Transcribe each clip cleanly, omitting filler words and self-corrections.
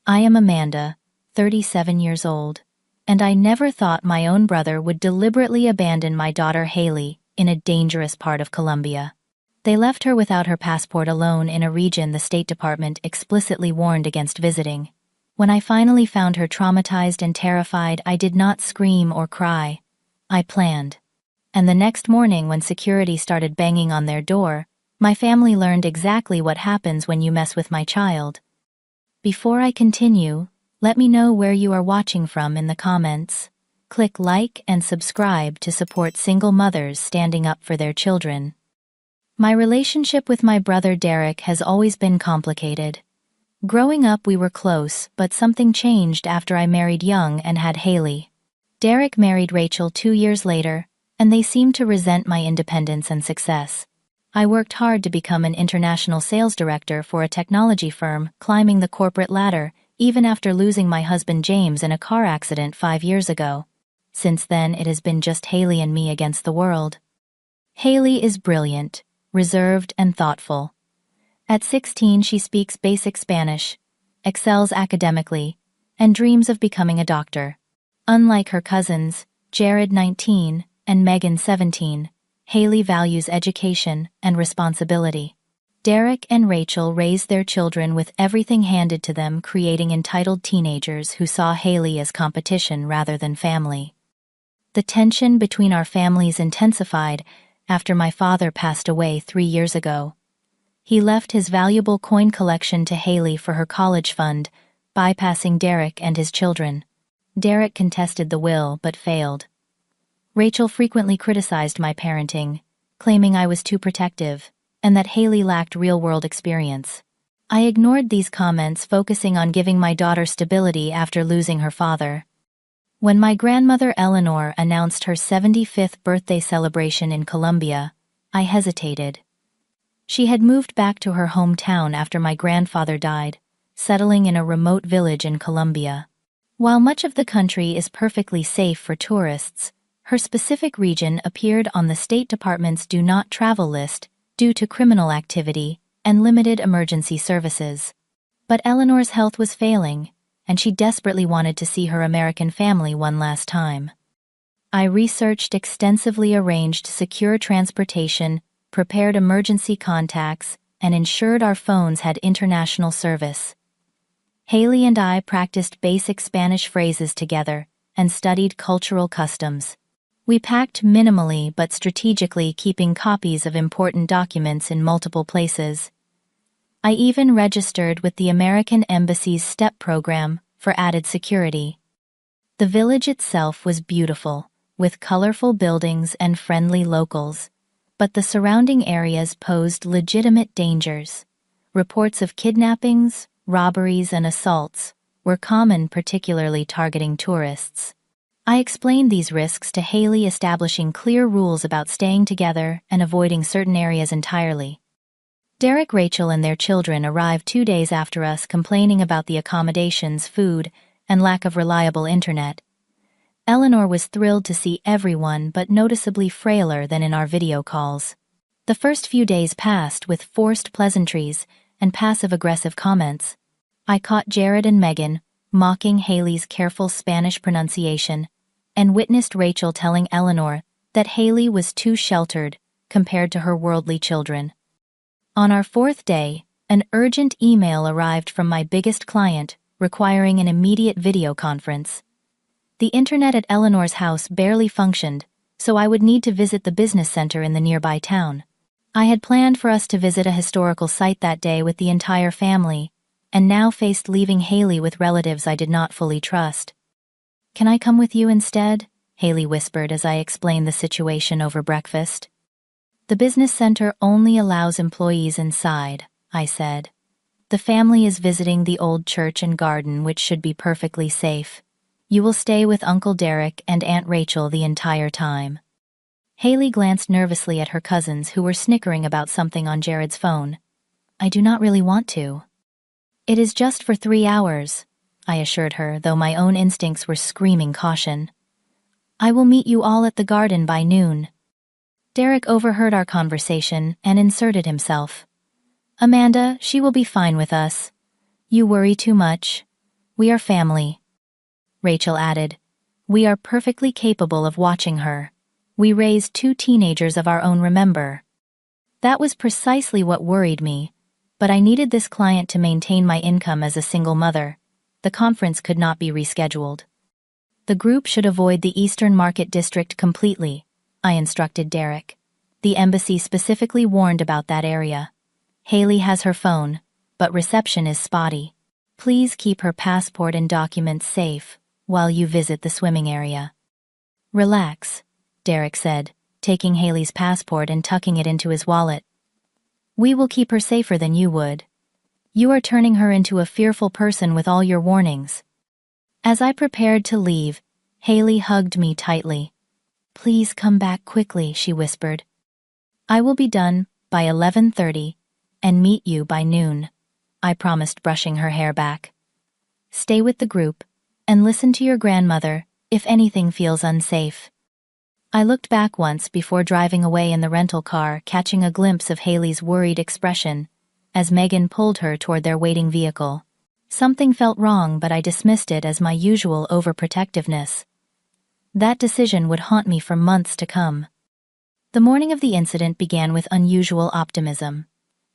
I am Amanda, 37 years old, and I never thought my own brother would deliberately abandon my daughter Haley in a dangerous part of Colombia. They left her without her passport alone in a region the State Department explicitly warned against visiting. When I finally found her traumatized and terrified, I did not scream or cry. I planned. And the next morning, when security started banging on their door, my family learned exactly what happens when you mess with my child. Before I continue, let me know where you are watching from in the comments. Click like and subscribe to support single mothers standing up for their children. My relationship with my brother Derek has always been complicated. Growing up, we were close, but something changed after I married young and had Haley. Derek married Rachel 2 years later, and they seemed to resent my independence and success. I worked hard to become an international sales director for a technology firm, climbing the corporate ladder, even after losing my husband James in a car accident 5 years ago. Since then, it has been just Haley and me against the world. Haley is brilliant, reserved and thoughtful. At 16, she speaks basic Spanish, excels academically, and dreams of becoming a doctor. Unlike her cousins, Jared 19 and Megan 17, Haley values education and responsibility. Derek and Rachel raised their children with everything handed to them, creating entitled teenagers who saw Haley as competition rather than family. The tension between our families intensified after my father passed away 3 years ago. He left his valuable coin collection to Haley for her college fund, bypassing Derek and his children. Derek contested the will but failed. Rachel frequently criticized my parenting, claiming I was too protective and that Haley lacked real-world experience. I ignored these comments, focusing on giving my daughter stability after losing her father. When my grandmother Eleanor announced her 75th birthday celebration in Colombia, I hesitated. She had moved back to her hometown after my grandfather died, settling in a remote village in Colombia. While much of the country is perfectly safe for tourists, her specific region appeared on the State Department's Do Not Travel list due to criminal activity and limited emergency services. But Eleanor's health was failing, and she desperately wanted to see her American family one last time. I researched extensively, arranged secure transportation, prepared emergency contacts, and ensured our phones had international service. Haley and I practiced basic Spanish phrases together and studied cultural customs. We packed minimally but strategically, keeping copies of important documents in multiple places. I even registered with the American Embassy's STEP program for added security. The village itself was beautiful, with colorful buildings and friendly locals, but the surrounding areas posed legitimate dangers. Reports of kidnappings, robberies, and assaults were common, particularly targeting tourists. I explained these risks to Haley, establishing clear rules about staying together and avoiding certain areas entirely. Derek, Rachel, and their children arrived 2 days after us, complaining about the accommodations, food, and lack of reliable internet. Eleanor was thrilled to see everyone, but noticeably frailer than in our video calls. The first few days passed with forced pleasantries and passive-aggressive comments. I caught Jared and Megan mocking Haley's careful Spanish pronunciation and witnessed Rachel telling Eleanor that Haley was too sheltered compared to her worldly children. On our 4th day, an urgent email arrived from my biggest client requiring an immediate video conference. The internet at Eleanor's house barely functioned, so I would need to visit the business center in the nearby town. I had planned for us to visit a historical site that day with the entire family, and now faced leaving Haley with relatives I did not fully trust. "Can I come with you instead?" Haley whispered as I explained the situation over breakfast. "The business center only allows employees inside," I said. "The family is visiting the old church and garden, which should be perfectly safe. You will stay with Uncle Derek and Aunt Rachel the entire time." Haley glanced nervously at her cousins, who were snickering about something on Jared's phone. "I do not really want to." "It is just for 3 hours," I assured her, though my own instincts were screaming caution. "I will meet you all at the garden by noon." Derek overheard our conversation and inserted himself. "Amanda, she will be fine with us. You worry too much." We are family, Rachel added. We are perfectly capable of watching her. We raised 2 teenagers of our own, remember? That was precisely what worried me, but I needed this client to maintain my income as a single mother. The conference could not be rescheduled. The group should avoid the Eastern Market District completely, I instructed Derek. The embassy specifically warned about that area. Haley has her phone, but reception is spotty. Please keep her passport and documents safe while you visit the swimming area. Relax, Derek said, taking Haley's passport and tucking it into his wallet. We will keep her safer than you would. You are turning her into a fearful person with all your warnings. As I prepared to leave, Haley hugged me tightly. Please come back quickly, she whispered. I will be done by 11:30 and meet you by noon, I promised, brushing her hair back. Stay with the group and listen to your grandmother if anything feels unsafe. I looked back once before driving away in the rental car, catching a glimpse of Haley's worried expression as Megan pulled her toward their waiting vehicle. Something felt wrong, but I dismissed it as my usual overprotectiveness. That decision would haunt me for months to come. The morning of the incident began with unusual optimism.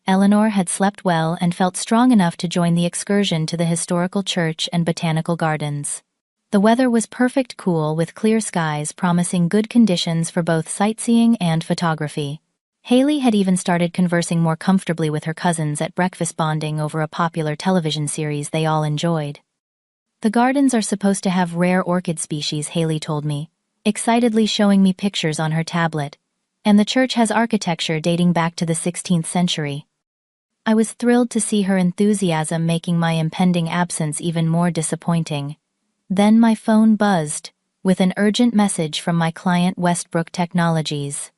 Eleanor had slept well and felt strong enough to join the excursion to the historical church and botanical gardens. The weather was perfect, cool with clear skies, promising good conditions for both sightseeing and photography. Haley had even started conversing more comfortably with her cousins at breakfast, bonding over a popular television series they all enjoyed. The gardens are supposed to have rare orchid species, Haley told me, excitedly showing me pictures on her tablet, and the church has architecture dating back to the 16th century. I was thrilled to see her enthusiasm, making my impending absence even more disappointing. Then my phone buzzed with an urgent message from my client, Westbrook Technologies.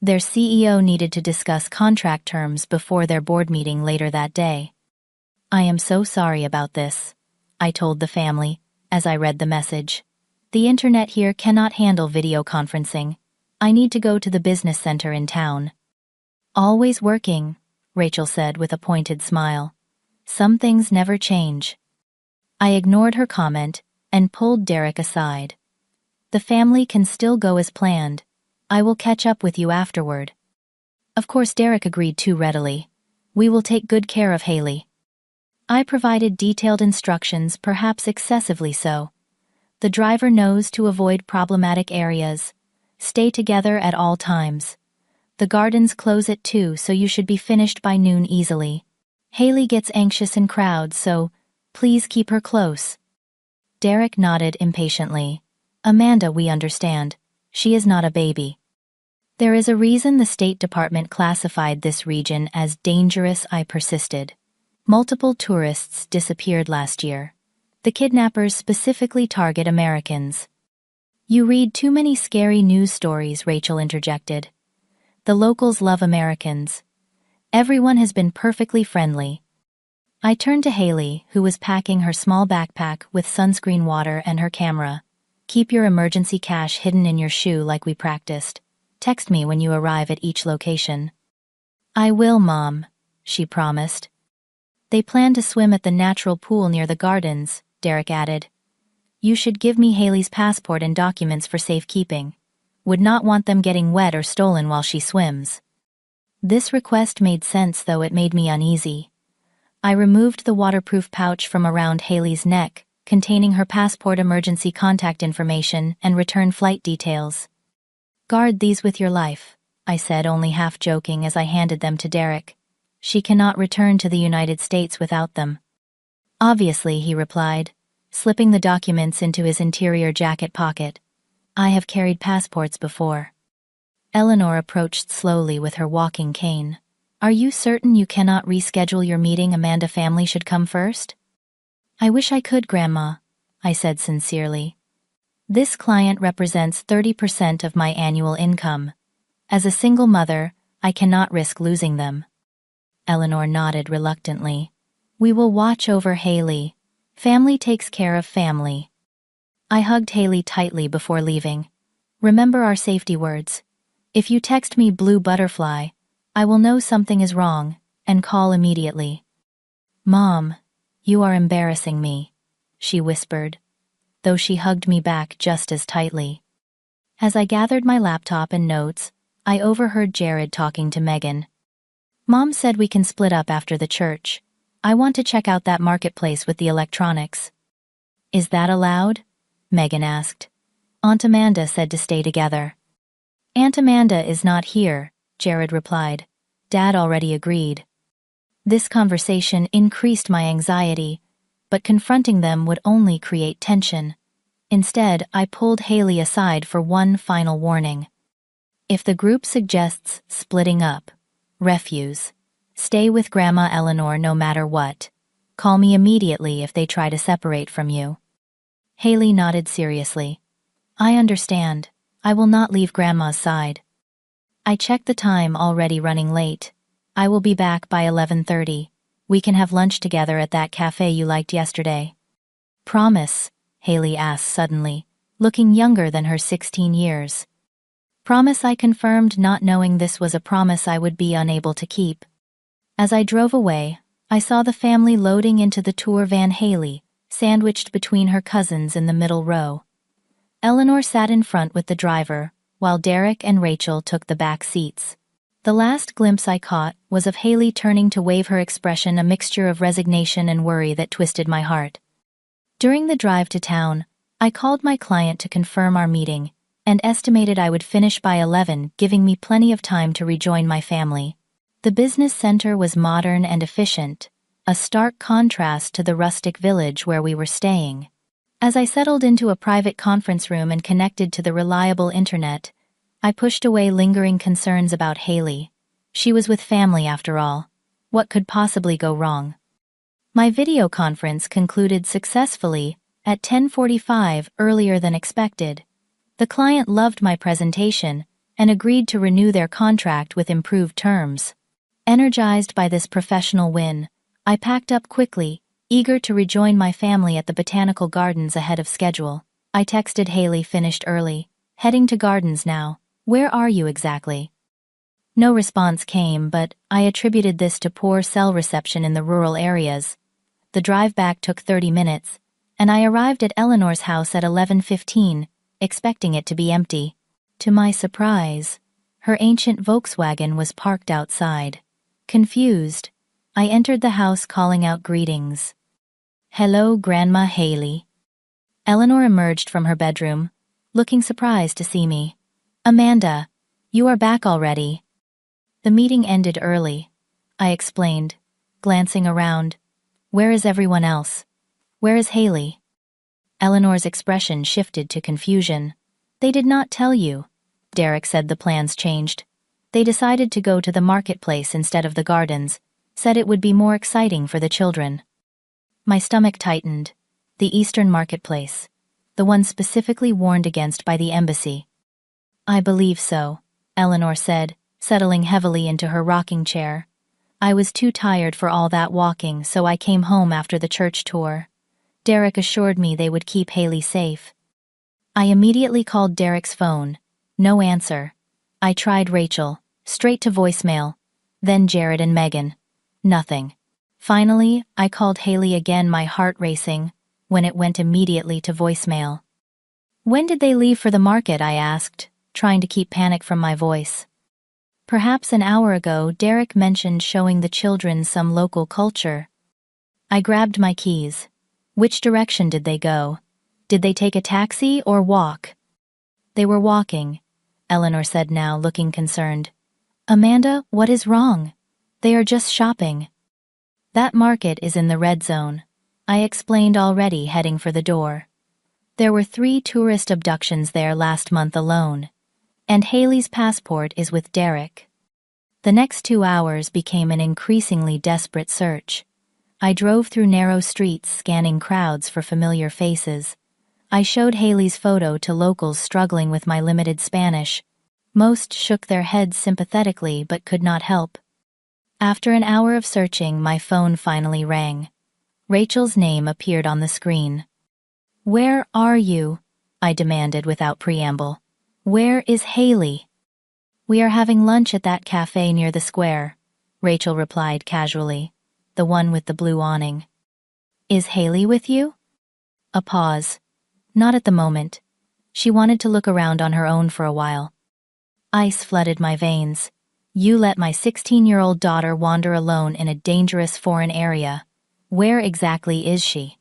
Their CEO needed to discuss contract terms before their board meeting later that day. I am so sorry about this, I told the family as I read the message. The internet here cannot handle video conferencing. I need to go to the business center in town. Always working, Rachel said with a pointed smile. Some things never change. I ignored her comment and pulled Derek aside. The family can still go as planned. I will catch up with you afterward. Of course, Derek agreed too readily. We will take good care of Haley. I provided detailed instructions, perhaps excessively so. The driver knows to avoid problematic areas. Stay together at all times. The gardens close at 2, so you should be finished by noon easily. Haley gets anxious in crowds, so please keep her close. Derek nodded impatiently. Amanda, we understand. She is not a baby. There is a reason the State Department classified this region as dangerous, I persisted. Multiple tourists disappeared last year. The kidnappers specifically target Americans. You read too many scary news stories, Rachel interjected. The locals love Americans. Everyone has been perfectly friendly. I turned to Haley, who was packing her small backpack with sunscreen, water, and her camera. Keep your emergency cash hidden in your shoe like we practiced. Text me when you arrive at each location. I will, Mom, she promised. They plan to swim at the natural pool near the gardens, Derek added. You should give me Haley's passport and documents for safekeeping. Would not want them getting wet or stolen while she swims. This request made sense, though it made me uneasy. I removed the waterproof pouch from around Haley's neck, containing her passport, emergency contact information, and return flight details. Guard these with your life, I said, only half joking as I handed them to Derek. She cannot return to the United States without them. Obviously, he replied, slipping the documents into his interior jacket pocket. I have carried passports before. Eleanor approached slowly with her walking cane. Are you certain you cannot reschedule your meeting? Amanda family should come first? I wish I could, Grandma, I said sincerely. This client represents 30% of my annual income. As a single mother, I cannot risk losing them. Eleanor nodded reluctantly. We will watch over Haley. Family takes care of family. I hugged Haley tightly before leaving. Remember our safety words. If you text me blue butterfly, I will know something is wrong and call immediately. Mom, you are embarrassing me, she whispered, though she hugged me back just as tightly. As I gathered my laptop and notes, I overheard Jared talking to Megan. Mom said we can split up after the church. I want to check out that marketplace with the electronics. Is that allowed? Megan asked. Aunt Amanda said to stay together. Aunt Amanda is not here, Jared replied. Dad already agreed. This conversation increased my anxiety, but confronting them would only create tension. Instead, I pulled Haley aside for one final warning. If the group suggests splitting up, refuse. Stay with Grandma Eleanor no matter what. Call me immediately if they try to separate from you. Haley nodded seriously. I understand. I will not leave Grandma's side. I checked the time, already running late. I will be back by 11:30. We can have lunch together at that cafe you liked yesterday. Promise? Haley asked suddenly, looking younger than her 16 years. Promise, I confirmed, not knowing this was a promise I would be unable to keep. As I drove away, I saw the family loading into the tour van. Haley, sandwiched between her cousins in the middle row. Eleanor sat in front with the driver, while Derek and Rachel took the back seats. The last glimpse I caught was of Haley turning to wave, her expression a mixture of resignation and worry that twisted my heart. During the drive to town, I called my client to confirm our meeting, and estimated I would finish by 11, giving me plenty of time to rejoin my family. The business center was modern and efficient, a stark contrast to the rustic village where we were staying. As I settled into a private conference room and connected to the reliable internet, I pushed away lingering concerns about Haley. She was with family after all. What could possibly go wrong? My video conference concluded successfully at 10:45, earlier than expected. The client loved my presentation and agreed to renew their contract with improved terms. Energized by this professional win, I packed up quickly, eager to rejoin my family at the botanical gardens ahead of schedule. I texted Haley, finished early, heading to gardens now. Where are you exactly? No response came, but I attributed this to poor cell reception in the rural areas. The drive back took 30 minutes, and I arrived at Eleanor's house at 11:15, expecting it to be empty. To my surprise, her ancient Volkswagen was parked outside. Confused, I entered the house calling out greetings. Hello, Grandma Haley. Eleanor emerged from her bedroom, looking surprised to see me. Amanda, you are back already. The meeting ended early, I explained, glancing around. Where is everyone else? Where is Haley? Eleanor's expression shifted to confusion. They did not tell you. Derek said the plans changed. They decided to go to the marketplace instead of the gardens, said it would be more exciting for the children. My stomach tightened. The Eastern marketplace, the one specifically warned against by the embassy. I believe so, Eleanor said, settling heavily into her rocking chair. I was too tired for all that walking, so I came home after the church tour. Derek assured me they would keep Haley safe. I immediately called Derek's phone. No answer. I tried Rachel, straight to voicemail. Then Jared and Megan. Nothing. Finally, I called Haley again, my heart racing, when it went immediately to voicemail. When did they leave for the market? I asked, trying to keep panic from my voice. Perhaps an hour ago. Derek mentioned showing the children some local culture. I grabbed my keys. Which direction did they go? Did they take a taxi or walk? They were walking, Eleanor said, now looking concerned. Amanda, what is wrong? They are just shopping. That market is in the red zone, I explained, already heading for the door. There were 3 tourist abductions there last month alone, and Haley's passport is with Derek. The next 2 hours became an increasingly desperate search. I drove through narrow streets, scanning crowds for familiar faces. I showed Haley's photo to locals struggling with my limited Spanish. Most shook their heads sympathetically but could not help. After an hour of searching, my phone finally rang. Rachel's name appeared on the screen. Where are you? I demanded without preamble. Where is Haley? We are having lunch at that cafe near the square, Rachel replied casually, the one with the blue awning. Is Haley with you? A pause. Not at the moment. She wanted to look around on her own for a while. Ice flooded my veins. You let my 16-year-old daughter wander alone in a dangerous foreign area. Where exactly is she?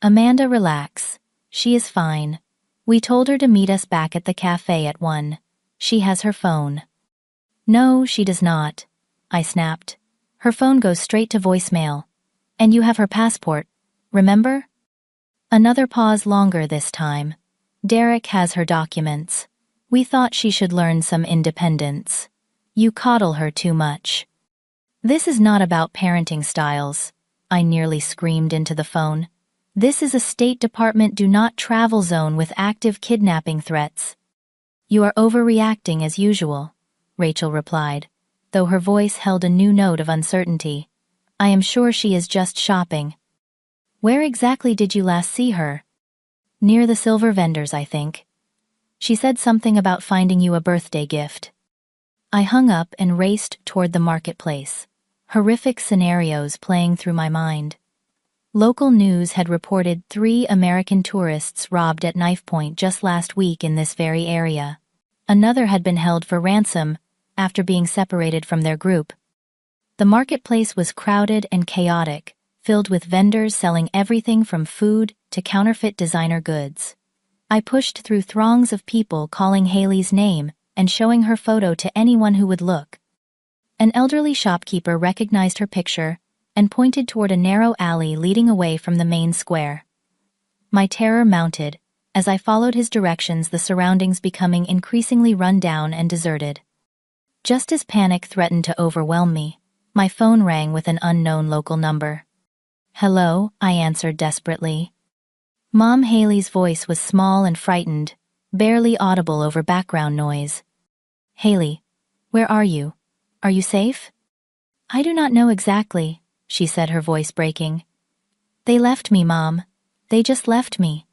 Amanda, relax. She is fine. We told her to meet us back at the cafe at 1. She has her phone. No, she does not, I snapped. Her phone goes straight to voicemail. And you have her passport, remember? Another pause, longer this time. Derek has her documents. We thought she should learn some independence. You coddle her too much. This is not about parenting styles, I nearly screamed into the phone. This is a State Department do not travel zone with active kidnapping threats. You are overreacting as usual, Rachel replied, though her voice held a new note of uncertainty. I am sure she is just shopping. Where exactly did you last see her? Near the silver vendors, I think. She said something about finding you a birthday gift. I hung up and raced toward the marketplace, horrific scenarios playing through my mind. Local news had reported 3 American tourists robbed at knife point just last week in this very area. Another had been held for ransom after being separated from their group. The marketplace was crowded and chaotic, filled with vendors selling everything from food to counterfeit designer goods. I pushed through throngs of people calling Haley's name and showing her photo to anyone who would look. An elderly shopkeeper recognized her picture and pointed toward a narrow alley leading away from the main square. My terror mounted as I followed his directions, the surroundings becoming increasingly run down and deserted. Just as panic threatened to overwhelm me, my phone rang with an unknown local number. Hello, I answered desperately. Mom Haley's voice was small and frightened, barely audible over background noise. Haley, where are you? Are you safe? I do not know exactly, she said, her voice breaking. They left me, Mom. They just left me.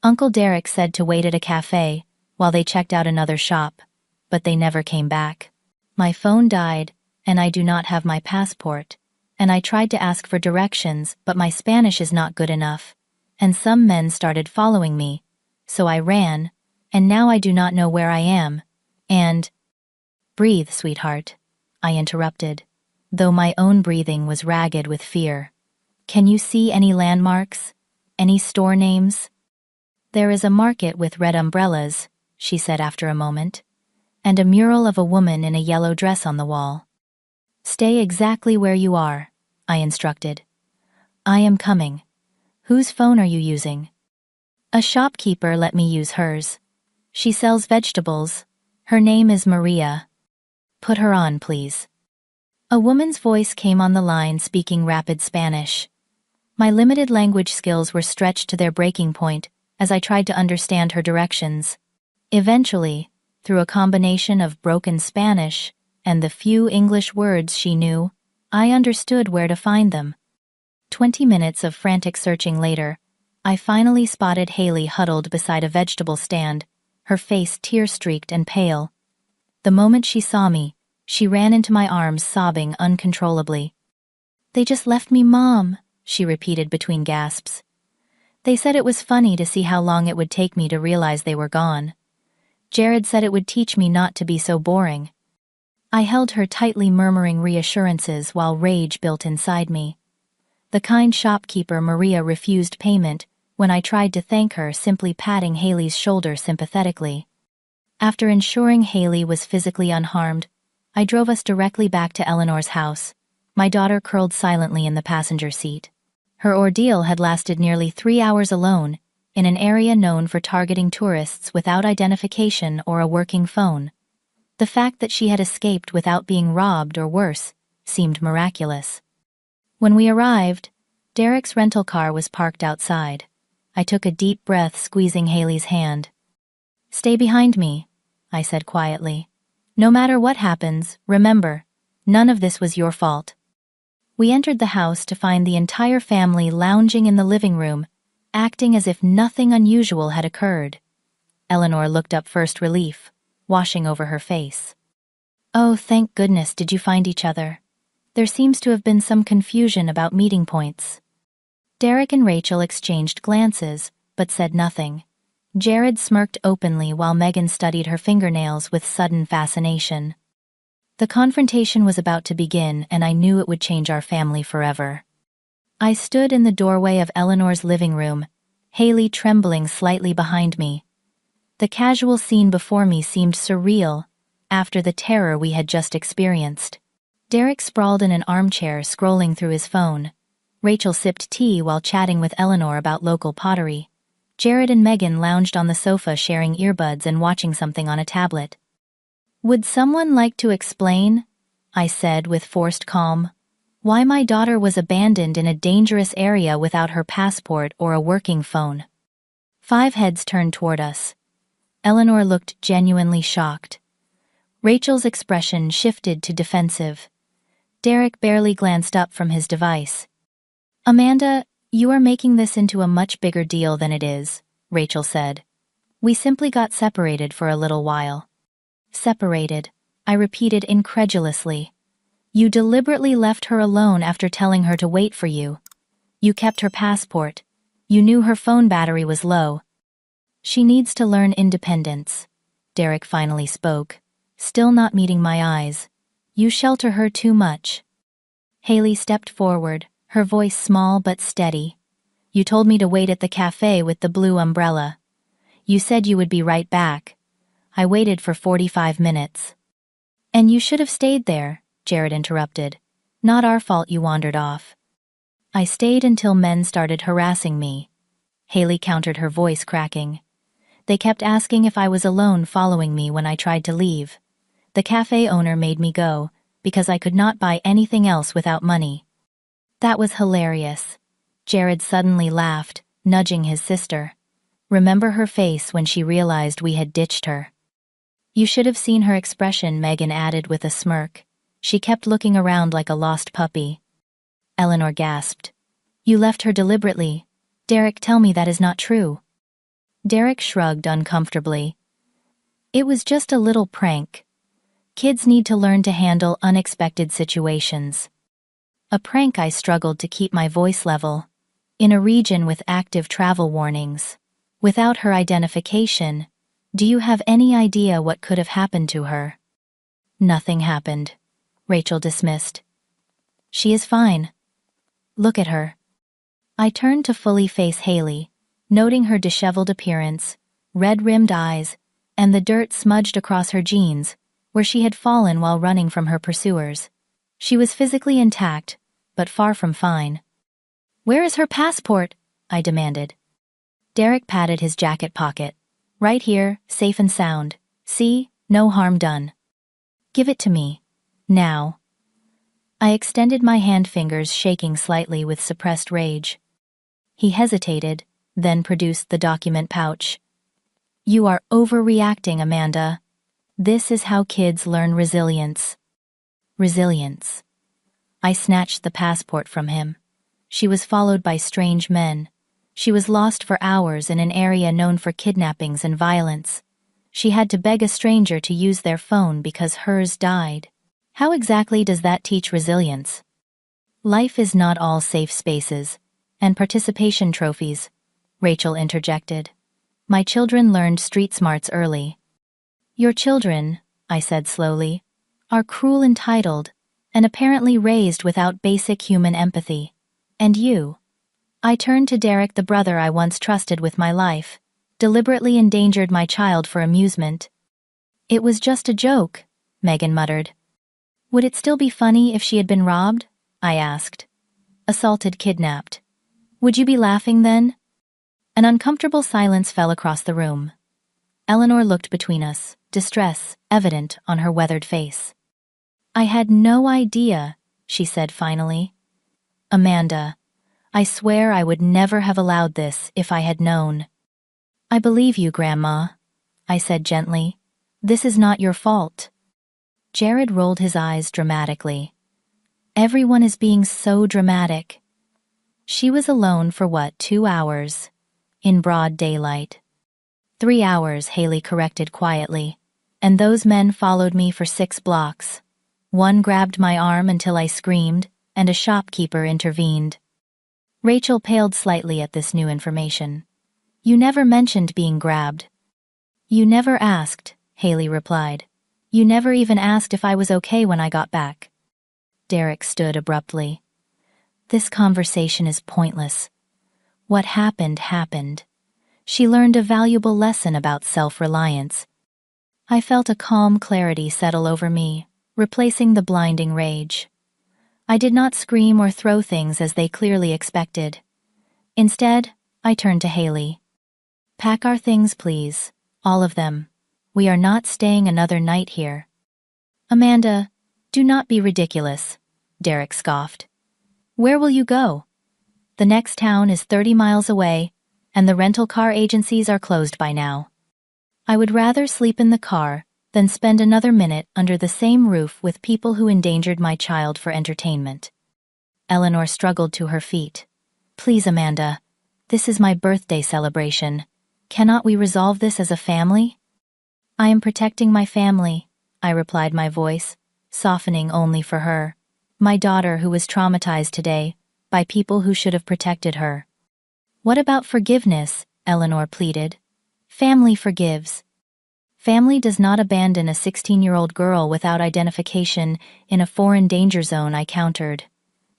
Uncle Derek said to wait at a cafe while they checked out another shop, but they never came back. My phone died, and I do not have my passport, and I tried to ask for directions, but my Spanish is not good enough, and some men started following me, so I ran, and now I do not know where I am, and— Breathe, sweetheart, I interrupted, though my own breathing was ragged with fear. Can you see any landmarks? Any store names? There is a market with red umbrellas, she said after a moment, and a mural of a woman in a yellow dress on the wall. Stay exactly where you are, I instructed. I am coming. Whose phone are you using? A shopkeeper let me use hers. She sells vegetables. Her name is Maria. Put her on, please. A woman's voice came on the line speaking rapid Spanish. My limited language skills were stretched to their breaking point as I tried to understand her directions. Eventually, through a combination of broken Spanish and the few English words she knew, I understood where to find them. 20 minutes of frantic searching later, I finally spotted Haley huddled beside a vegetable stand, her face tear-streaked and pale. The moment she saw me, she ran into my arms sobbing uncontrollably. They just left me, Mom, she repeated between gasps. They said it was funny to see how long it would take me to realize they were gone. Jared said it would teach me not to be so boring. I held her tightly, murmuring reassurances while rage built inside me. The kind shopkeeper Maria refused payment when I tried to thank her, simply patting Haley's shoulder sympathetically. After ensuring Haley was physically unharmed, I drove us directly back to Eleanor's house, my daughter curled silently in the passenger seat. Her ordeal had lasted nearly 3 hours alone, in an area known for targeting tourists without identification or a working phone. The fact that she had escaped without being robbed or worse seemed miraculous. When we arrived, Derek's rental car was parked outside. I took a deep breath, squeezing Haley's hand. Stay behind me, I said quietly. No matter what happens, remember, none of this was your fault. We entered the house to find the entire family lounging in the living room, acting as if nothing unusual had occurred. Eleanor looked up, first relief, washing over her face. Oh, thank goodness, did you find each other? There seems to have been some confusion about meeting points. Derek and Rachel exchanged glances, but said nothing. Jared smirked openly while Megan studied her fingernails with sudden fascination. The confrontation was about to begin, and I knew it would change our family forever. I stood in the doorway of Eleanor's living room, Haley trembling slightly behind me. The casual scene before me seemed surreal, after the terror we had just experienced. Derek sprawled in an armchair, scrolling through his phone. Rachel sipped tea while chatting with Eleanor about local pottery. Jared and Megan lounged on the sofa, sharing earbuds and watching something on a tablet. "Would someone like to explain?" I said with forced calm. "Why my daughter was abandoned in a dangerous area without her passport or a working phone?" 5 heads turned toward us. Eleanor looked genuinely shocked. Rachel's expression shifted to defensive. Derek barely glanced up from his device. "Amanda, you are making this into a much bigger deal than it is," Rachel said. "We simply got separated for a little while." "Separated," I repeated incredulously. "You deliberately left her alone after telling her to wait for you. You kept her passport. You knew her phone battery was low." "She needs to learn independence," Derek finally spoke, still not meeting my eyes. "You shelter her too much." Haley stepped forward, her voice small but steady. "You told me to wait at the cafe with the blue umbrella. You said you would be right back. I waited for 45 minutes. "And you should have stayed there," Jared interrupted. "Not our fault you wandered off." "I stayed until men started harassing me," Haley countered, her voice cracking. "They kept asking if I was alone, following me when I tried to leave. The cafe owner made me go, because I could not buy anything else without money." "That was hilarious." Jared suddenly laughed, nudging his sister. "Remember her face when she realized we had ditched her?" "You should have seen her expression," Megan added with a smirk. "She kept looking around like a lost puppy." Eleanor gasped. "You left her deliberately. Derek, tell me that is not true." Derek shrugged uncomfortably. "It was just a little prank. Kids need to learn to handle unexpected situations." "A prank?" I struggled to keep my voice level. "In a region with active travel warnings. Without her identification. Do you have any idea what could have happened to her?" "Nothing happened," Rachel dismissed. "She is fine. Look at her." I turned to fully face Haley, noting her disheveled appearance, red-rimmed eyes, and the dirt smudged across her jeans, where she had fallen while running from her pursuers. She was physically intact, but far from fine. "Where is her passport?" I demanded. Derek patted his jacket pocket. "Right here, safe and sound. See, no harm done." "Give it to me. Now." I extended my hand, fingers shaking slightly with suppressed rage. He hesitated, then produced the document pouch. "You are overreacting, Amanda. This is how kids learn resilience." Resilience. I snatched the passport from him. She was followed by strange men. She was lost for hours in an area known for kidnappings and violence. She had to beg a stranger to use their phone because hers died. How exactly does that teach resilience? "Life is not all safe spaces and participation trophies," Rachel interjected. "My children learned street smarts early." "Your children," I said slowly, "are cruel, entitled, and apparently raised without basic human empathy. And you." I turned to Derek, the brother I once trusted with my life, deliberately endangered my child for amusement. "It was just a joke," Megan muttered. "Would it still be funny if she had been robbed?" I asked. "Assaulted, kidnapped. Would you be laughing then?" An uncomfortable silence fell across the room. Eleanor looked between us, distress evident on her weathered face. "I had no idea," she said finally. "Amanda, I swear I would never have allowed this if I had known." "I believe you, Grandma," I said gently. "This is not your fault." Jared rolled his eyes dramatically. "Everyone is being so dramatic." "She was alone for what, 2 hours? In broad daylight." 3 hours, Haley corrected quietly. "And those men followed me for 6 blocks. One grabbed my arm until I screamed, and a shopkeeper intervened." Rachel paled slightly at this new information. You never mentioned being grabbed. You never asked, Haley replied. You never even asked if I was okay when I got back. Derek stood abruptly. This conversation is pointless. What happened happened. She learned a valuable lesson about self-reliance. I felt a calm clarity settle over me, replacing the blinding rage. I did not scream or throw things as they clearly expected. Instead, I turned to Haley. Pack our things, please. All of them. We are not staying another night here. Amanda, do not be ridiculous, Derek scoffed. Where will you go? The next town is 30 miles away, and the rental car agencies are closed by now. I would rather sleep in the car than spend another minute under the same roof with people who endangered my child for entertainment. Eleanor struggled to her feet. Please, Amanda. This is my birthday celebration. Cannot we resolve this as a family? I am protecting my family, I replied, my voice softening only for her. My daughter who was traumatized today by people who should have protected her. What about forgiveness? Eleanor pleaded. Family forgives. Family does not abandon a 16-year-old girl without identification in a foreign danger zone, I countered.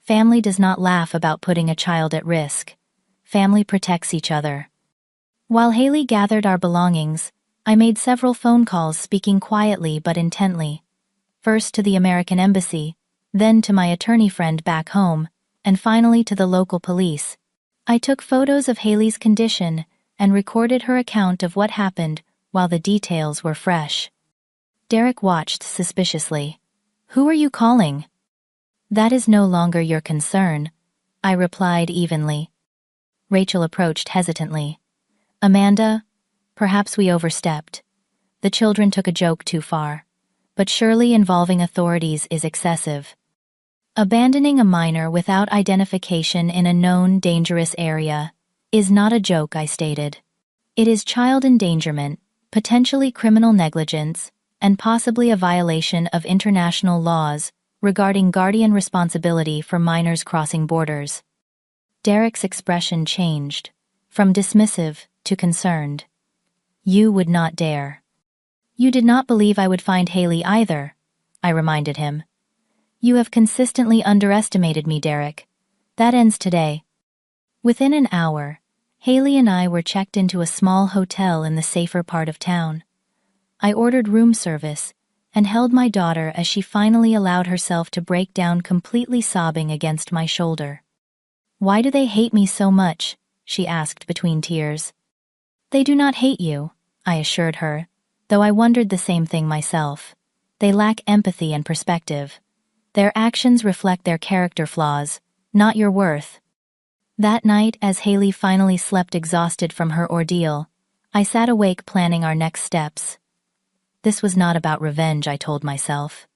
Family does not laugh about putting a child at risk. Family protects each other. While Haley gathered our belongings, I made several phone calls, speaking quietly but intently. First to the American Embassy, then to my attorney friend back home, and finally to the local police. I took photos of Haley's condition and recorded her account of what happened while the details were fresh. Derek watched suspiciously. Who are you calling? That is no longer your concern, I replied evenly. Rachel approached hesitantly. Amanda, perhaps we overstepped. The children took a joke too far. But surely involving authorities is excessive. Abandoning a minor without identification in a known dangerous area is not a joke, I stated. It is child endangerment, potentially criminal negligence, and possibly a violation of international laws regarding guardian responsibility for minors crossing borders. Derek's expression changed, from dismissive to concerned. You would not dare. You did not believe I would find Haley either, I reminded him. You have consistently underestimated me, Derek. That ends today. Within an hour, Haley and I were checked into a small hotel in the safer part of town. I ordered room service and held my daughter as she finally allowed herself to break down, completely sobbing against my shoulder. Why do they hate me so much? She asked between tears. They do not hate you, I assured her, though I wondered the same thing myself. They lack empathy and perspective. Their actions reflect their character flaws, not your worth. That night, as Haley finally slept exhausted from her ordeal, I sat awake planning our next steps. This was not about revenge, I told myself.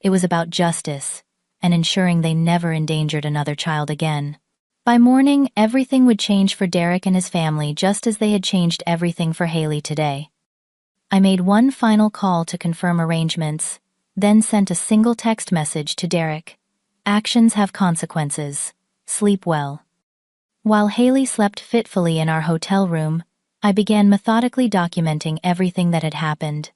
It was about justice, and ensuring they never endangered another child again. By morning, everything would change for Derek and his family, just as they had changed everything for Haley today. I made one final call to confirm arrangements, then sent a single text message to Derek. Actions have consequences. Sleep well. While Haley slept fitfully in our hotel room, I began methodically documenting everything that had happened.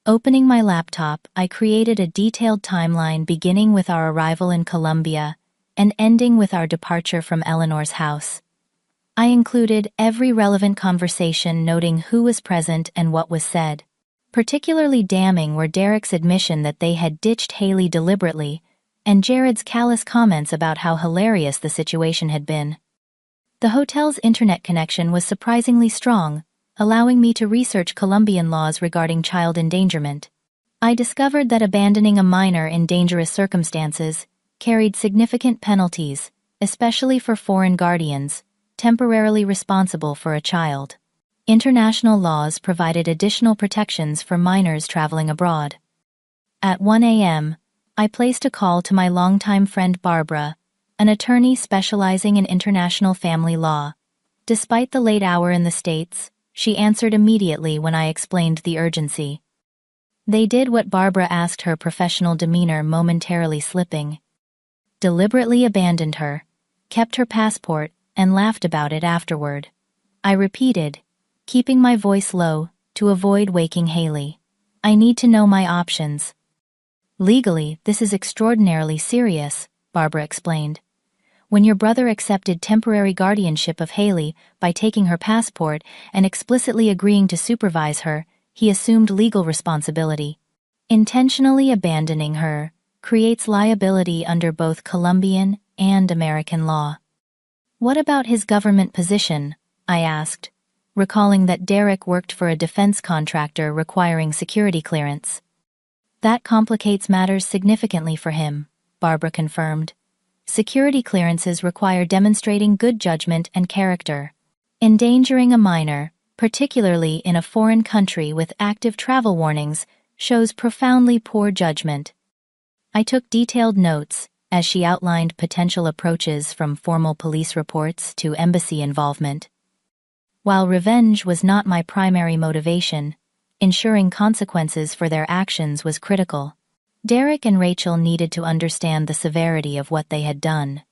Opening my laptop, I created a detailed timeline beginning with our arrival in Colombia and ending with our departure from Eleanor's house. I included every relevant conversation, noting who was present and what was said. Particularly damning were Derek's admission that they had ditched Haley deliberately, and Jared's callous comments about how hilarious the situation had been. The hotel's internet connection was surprisingly strong, allowing me to research Colombian laws regarding child endangerment. I discovered that abandoning a minor in dangerous circumstances carried significant penalties, especially for foreign guardians, temporarily responsible for a child. International laws provided additional protections for minors traveling abroad. At 1 a.m., I placed a call to my longtime friend Barbara, an attorney specializing in international family law. Despite the late hour in the States, she answered immediately when I explained the urgency. They did what Barbara asked, her professional demeanor momentarily slipping. Deliberately abandoned her, kept her passport, and laughed about it afterward. I repeated, keeping my voice low to avoid waking Haley. I need to know my options. Legally, this is extraordinarily serious, Barbara explained. When your brother accepted temporary guardianship of Haley by taking her passport and explicitly agreeing to supervise her, he assumed legal responsibility. Intentionally abandoning her creates liability under both Colombian and American law. What about his government position? I asked, recalling that Derek worked for a defense contractor requiring security clearance. That complicates matters significantly for him, Barbara confirmed. Security clearances require demonstrating good judgment and character. Endangering a minor, particularly in a foreign country with active travel warnings, shows profoundly poor judgment. I took detailed notes as she outlined potential approaches from formal police reports to embassy involvement. While revenge was not my primary motivation, ensuring consequences for their actions was critical. Derek and Rachel needed to understand the severity of what they had done.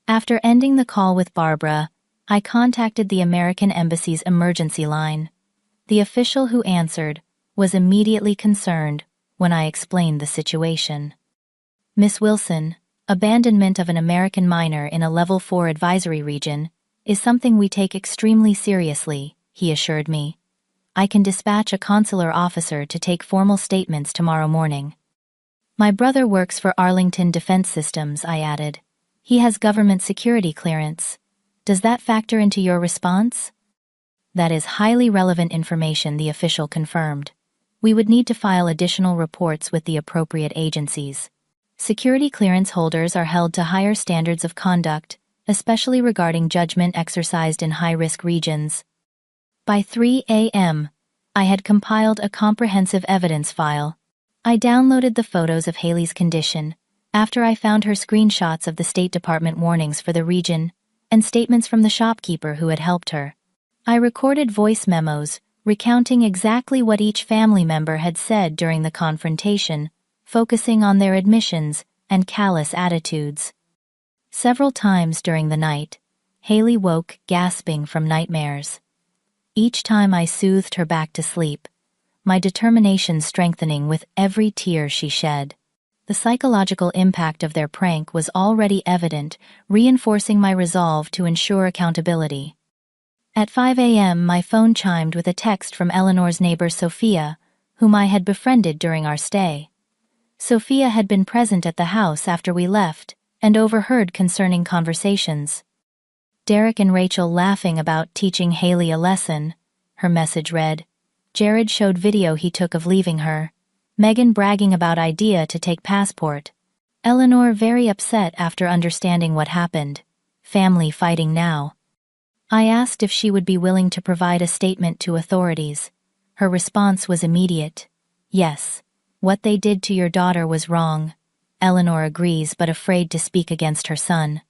After ending the call with Barbara, I contacted the American Embassy's emergency line. The official who answered was immediately concerned when I explained the situation. Miss Wilson, abandonment of an American minor in a Level 4 advisory region is something we take extremely seriously, he assured me. I can dispatch a consular officer to take formal statements tomorrow morning. My brother works for Arlington Defense Systems, I added. He has government security clearance. Does that factor into your response? That is highly relevant information, the official confirmed. We would need to file additional reports with the appropriate agencies. Security clearance holders are held to higher standards of conduct, especially regarding judgment exercised in high-risk regions. By 3 a.m., I had compiled a comprehensive evidence file. I downloaded the photos of Haley's condition, after I found her screenshots of the State Department warnings for the region, and statements from the shopkeeper who had helped her. I recorded voice memos, recounting exactly what each family member had said during the confrontation, focusing on their admissions and callous attitudes. Several times during the night, Haley woke gasping from nightmares. Each time I soothed her back to sleep, my determination strengthening with every tear she shed. The psychological impact of their prank was already evident, reinforcing my resolve to ensure accountability. At 5 a.m., my phone chimed with a text from Eleanor's neighbor Sophia, whom I had befriended during our stay. Sophia had been present at the house after we left and overheard concerning conversations. Derek and Rachel laughing about teaching Haley a lesson, her message read. Jared showed video he took of leaving her. Megan bragging about idea to take passport. Eleanor very upset after understanding what happened. Family fighting now. I asked if she would be willing to provide a statement to authorities. Her response was immediate. Yes. What they did to your daughter was wrong. Eleanor agrees but afraid to speak against her son.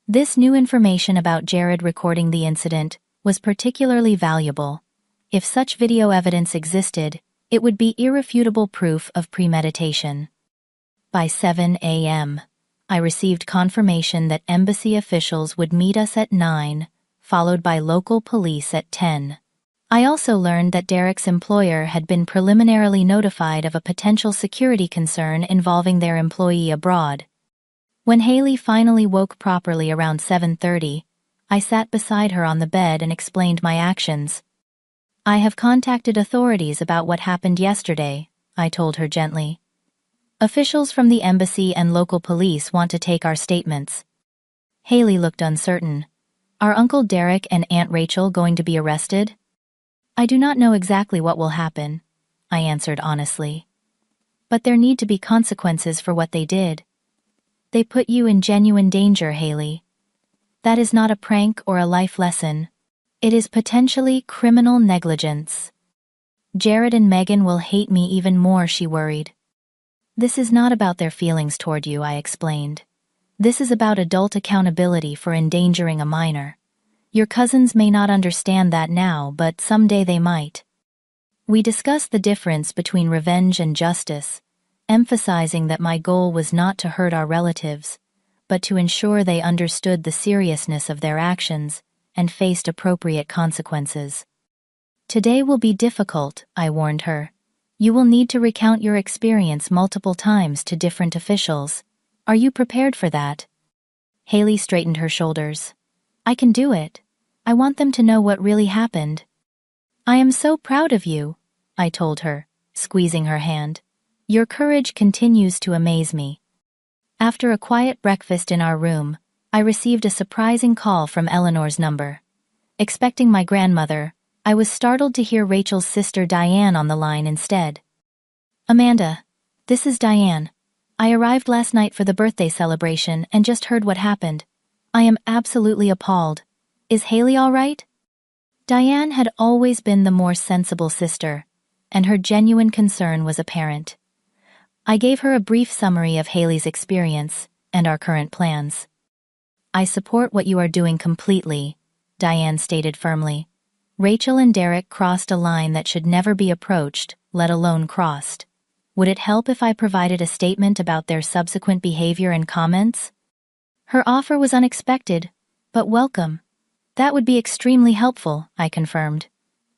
This new information about Jared recording the incident was particularly valuable. If such video evidence existed, it would be irrefutable proof of premeditation. By 7 a.m., I received confirmation that embassy officials would meet us at 9, followed by local police at 10. I also learned that Derek's employer had been preliminarily notified of a potential security concern involving their employee abroad. When Haley finally woke properly around 7:30, I sat beside her on the bed and explained my actions. I have contacted authorities about what happened yesterday, I told her gently. Officials from the embassy and local police want to take our statements. Haley looked uncertain. Are Uncle Derek and Aunt Rachel going to be arrested? I do not know exactly what will happen, I answered honestly. But there need to be consequences for what they did. They put you in genuine danger, Haley. That is not a prank or a life lesson. It is potentially criminal negligence. Jared and Megan will hate me even more, she worried. This is not about their feelings toward you, I explained. This is about adult accountability for endangering a minor. Your cousins may not understand that now, but someday they might. We discussed the difference between revenge and justice, emphasizing that my goal was not to hurt our relatives, but to ensure they understood the seriousness of their actions and faced appropriate consequences. "Today will be difficult," I warned her. "You will need to recount your experience multiple times to different officials. Are you prepared for that?" Haley straightened her shoulders. "I can do it. I want them to know what really happened." "I am so proud of you," I told her, squeezing her hand. "Your courage continues to amaze me." After a quiet breakfast in our room, I received a surprising call from Eleanor's number. Expecting my grandmother, I was startled to hear Rachel's sister Diane on the line instead. "Amanda, this is Diane. I arrived last night for the birthday celebration and just heard what happened. I am absolutely appalled. Is Haley all right?" Diane had always been the more sensible sister, and her genuine concern was apparent. I gave her a brief summary of Haley's experience and our current plans. "I support what you are doing completely," Diane stated firmly. "Rachel and Derek crossed a line that should never be approached, let alone crossed. Would it help if I provided a statement about their subsequent behavior and comments?" Her offer was unexpected, but welcome. "That would be extremely helpful," I confirmed.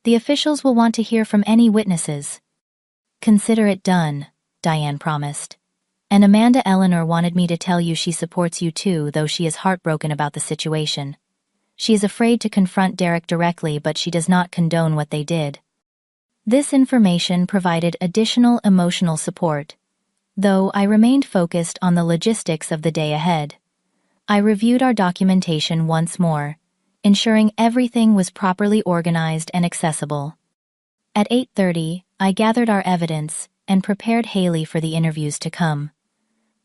"The officials will want to hear from any witnesses." "Consider it done," Diane promised. "And Amanda, Eleanor wanted me to tell you she supports you too, though she is heartbroken about the situation. She is afraid to confront Derek directly, but she does not condone what they did." This information provided additional emotional support, though I remained focused on the logistics of the day ahead. I reviewed our documentation once more, ensuring everything was properly organized and accessible. At 8:30, I gathered our evidence and prepared Haley for the interviews to come.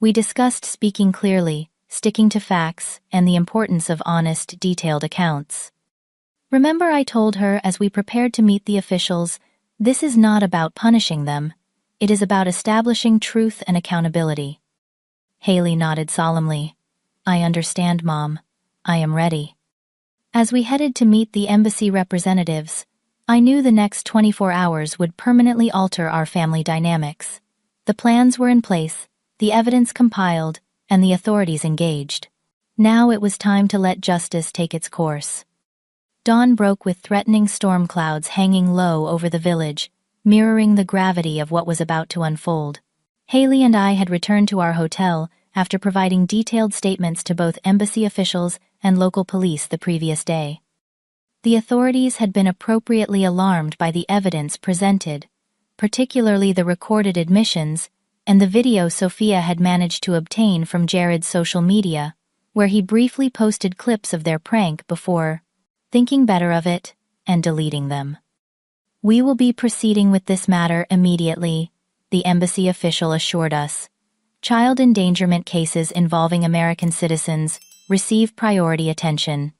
We discussed speaking clearly, sticking to facts, and the importance of honest, detailed accounts. "Remember, I told her as we prepared to meet the officials, this is not about punishing them. It is about establishing truth and accountability." Haley nodded solemnly. "I understand, Mom. I am ready." As we headed to meet the embassy representatives, I knew the next 24 hours would permanently alter our family dynamics. The plans were in place, the evidence compiled, and the authorities engaged. Now it was time to let justice take its course. Dawn broke with threatening storm clouds hanging low over the village, mirroring the gravity of what was about to unfold. Haley and I had returned to our hotel after providing detailed statements to both embassy officials and local police the previous day. The authorities had been appropriately alarmed by the evidence presented, particularly the recorded admissions and the video Sophia had managed to obtain from Jared's social media, where he briefly posted clips of their prank before thinking better of it and deleting them. "We will be proceeding with this matter immediately," the embassy official assured us. "Child endangerment cases involving American citizens receive priority attention."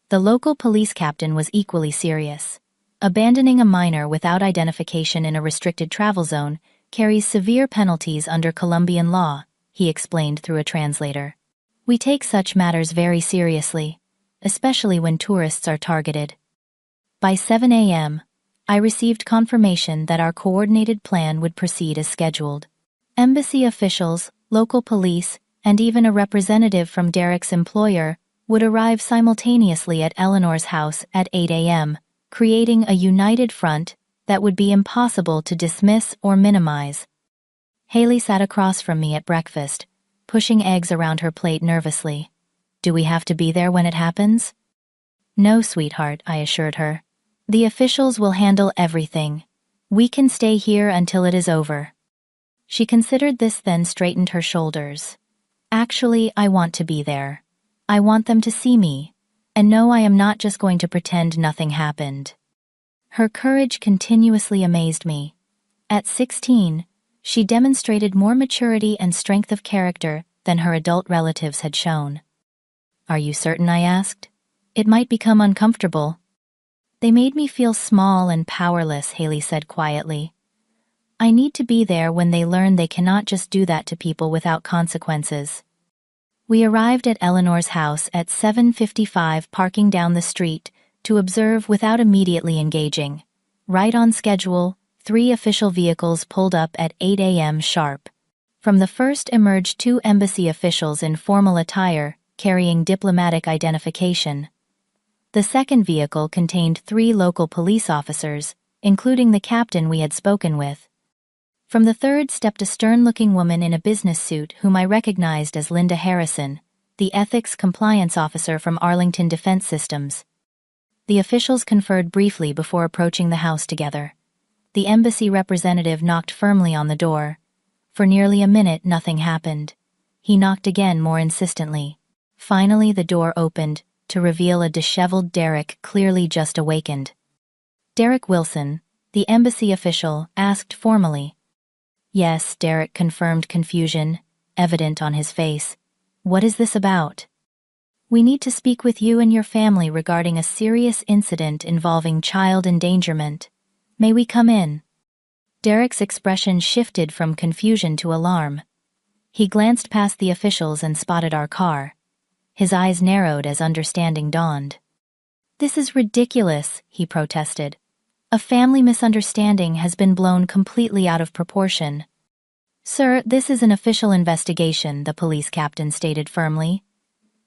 The local police captain was equally serious. Abandoning a minor without identification in a restricted travel zone carries severe penalties under Colombian law, he explained through a translator. "We take such matters very seriously, especially when tourists are targeted." By 7 a.m., I received confirmation that our coordinated plan would proceed as scheduled. Embassy officials, local police, and even a representative from Derek's employer would arrive simultaneously at Eleanor's house at 8 a.m., creating a united front that would be impossible to dismiss or minimize. Haley sat across from me at breakfast, pushing eggs around her plate nervously. "Do we have to be there when it happens?" "No, sweetheart," I assured her. "The officials will handle everything. We can stay here until it is over." She considered this, then straightened her shoulders. "Actually, I want to be there. I want them to see me, and know I am not just going to pretend nothing happened." Her courage continuously amazed me. At 16, she demonstrated more maturity and strength of character than her adult relatives had shown. "Are you certain?" I asked. "It might become uncomfortable." "They made me feel small and powerless," Haley said quietly. "I need to be there when they learn they cannot just do that to people without consequences." We arrived at Eleanor's house at 7:55, parking down the street to observe without immediately engaging. Right on schedule, 3 official vehicles pulled up at 8 a.m. sharp. From the first emerged two embassy officials in formal attire, carrying diplomatic identification. The second vehicle contained 3 local police officers, including the captain we had spoken with. From the third stepped a stern-looking woman in a business suit whom I recognized as Linda Harrison, the ethics compliance officer from Arlington Defense Systems. The officials conferred briefly before approaching the house together. The embassy representative knocked firmly on the door. For nearly a minute, nothing happened. He knocked again more insistently. Finally, the door opened, to reveal a disheveled Derek clearly just awakened. Derek Wilson, the embassy official, asked formally. Yes, Derek confirmed, confusion evident on his face. What is this about? We need to speak with you and your family regarding a serious incident involving child endangerment. May we come in? Derek's expression shifted from confusion to alarm. He glanced past the officials and spotted our car. His eyes narrowed as understanding dawned. This is ridiculous, he protested. A family misunderstanding has been blown completely out of proportion. Sir, this is an official investigation, the police captain stated firmly.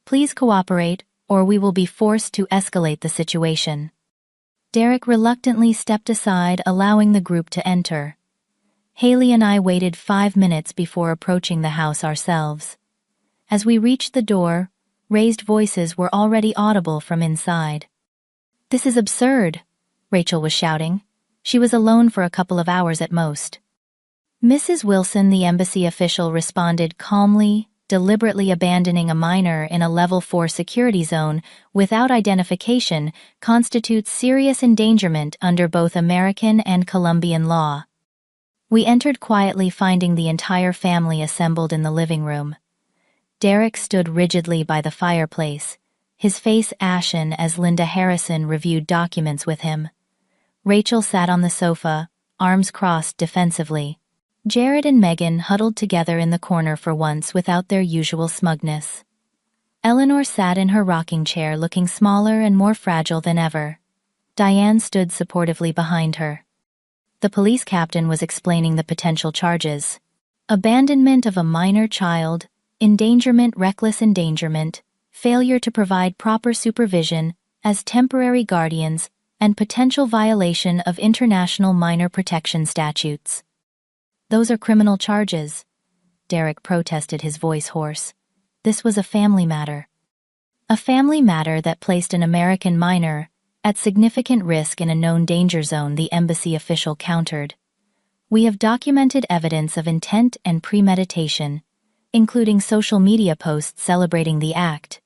Please cooperate, or we will be forced to escalate the situation. Derek reluctantly stepped aside, allowing the group to enter. Haley and I waited 5 minutes before approaching the house ourselves. As we reached the door, raised voices were already audible from inside. This is absurd, Rachel was shouting. She was alone for a couple of hours at most. Mrs. Wilson, the embassy official, responded calmly, deliberately abandoning a minor in a level 4 security zone without identification constitutes serious endangerment under both American and Colombian law. We entered quietly, finding the entire family assembled in the living room. Derek stood rigidly by the fireplace, his face ashen as Linda Harrison reviewed documents with him. Rachel sat on the sofa, arms crossed defensively. Jared and Megan huddled together in the corner for once without their usual smugness. Eleanor sat in her rocking chair looking smaller and more fragile than ever. Diane stood supportively behind her. The police captain was explaining the potential charges. Abandonment of a minor child, endangerment, reckless endangerment, failure to provide proper supervision as temporary guardians, and potential violation of international minor protection statutes. Those are criminal charges, Derek protested, his voice hoarse. This was a family matter. A family matter that placed an American minor at significant risk in a known danger zone, the embassy official countered. We have documented evidence of intent and premeditation, including social media posts celebrating the act.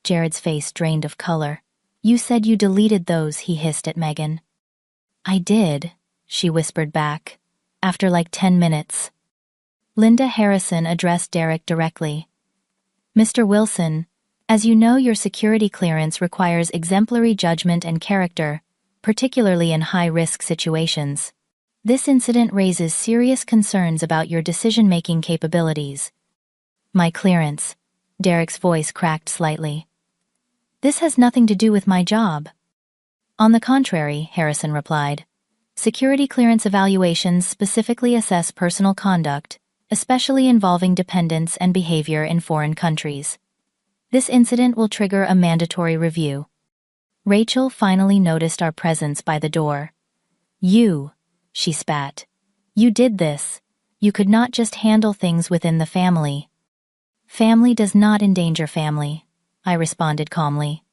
Jared's face drained of color. You said you deleted those, he hissed at Megan. I did, she whispered back. After like 10 minutes. Linda Harrison addressed Derek directly. Mr. Wilson, as you know, your security clearance requires exemplary judgment and character, particularly in high-risk situations. This incident raises serious concerns about your decision-making capabilities. My clearance. Derek's voice cracked slightly. This has nothing to do with my job. On the contrary, Harrison replied. Security clearance evaluations specifically assess personal conduct, especially involving dependents and behavior in foreign countries. This incident will trigger a mandatory review. Rachel finally noticed our presence by the door. You, she spat. You did this. You could not just handle things within the family. Family does not endanger family, I responded calmly.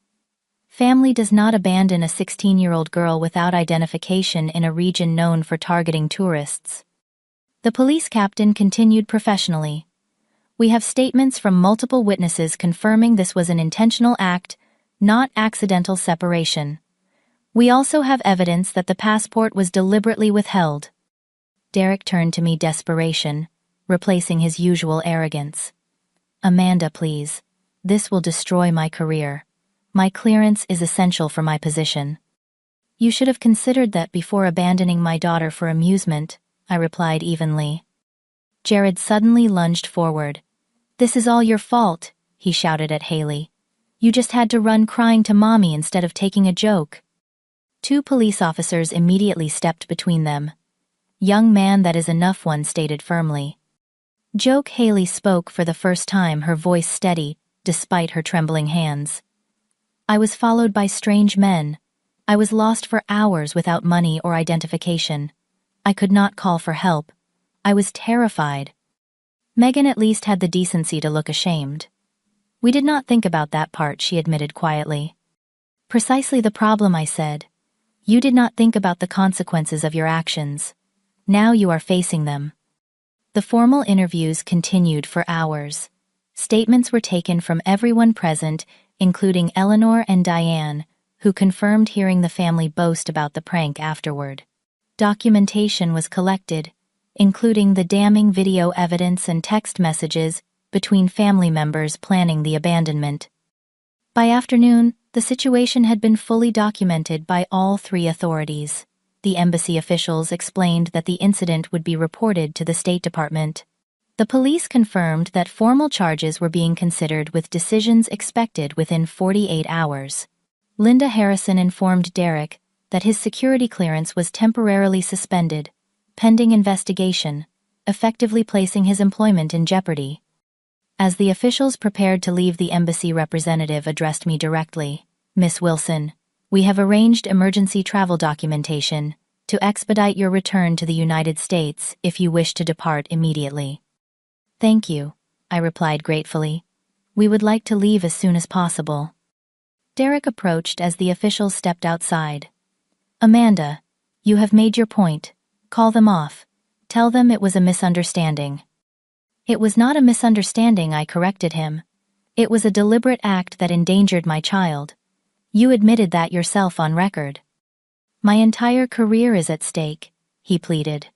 Family does not abandon a 16-year-old girl without identification in a region known for targeting tourists. The police captain continued professionally. We have statements from multiple witnesses confirming this was an intentional act, not accidental separation. We also have evidence that the passport was deliberately withheld. Derek turned to me, desperation, replacing his usual arrogance. Amanda, please. This will destroy my career. My clearance is essential for my position. You should have considered that before abandoning my daughter for amusement, I replied evenly. Jared suddenly lunged forward. This is all your fault, he shouted at Haley. You just had to run crying to mommy instead of taking a joke. 2 police officers immediately stepped between them. Young man, that is enough, one stated firmly. Joke Haley spoke for the first time, her voice steady, despite her trembling hands. I was followed by strange men. I was lost for hours without money or identification. I could not call for help. I was terrified. Megan at least had the decency to look ashamed. We did not think about that part, she admitted quietly. Precisely the problem, I said. You did not think about the consequences of your actions. Now you are facing them. The formal interviews continued for hours. Statements were taken from everyone present, including Eleanor and Diane, who confirmed hearing the family boast about the prank afterward. Documentation was collected, including the damning video evidence and text messages between family members planning the abandonment. By afternoon, the situation had been fully documented by all three authorities. The embassy officials explained that the incident would be reported to the State Department. The police confirmed that formal charges were being considered with decisions expected within 48 hours. Linda Harrison informed Derek that his security clearance was temporarily suspended, pending investigation, effectively placing his employment in jeopardy. As the officials prepared to leave, the embassy representative addressed me directly. Miss Wilson, we have arranged emergency travel documentation to expedite your return to the United States if you wish to depart immediately. Thank you, I replied gratefully. We would like to leave as soon as possible. Derek approached as the officials stepped outside. Amanda, you have made your point. Call them off. Tell them it was a misunderstanding. It was not a misunderstanding, I corrected him. It was a deliberate act that endangered my child. You admitted that yourself on record. My entire career is at stake, he pleaded.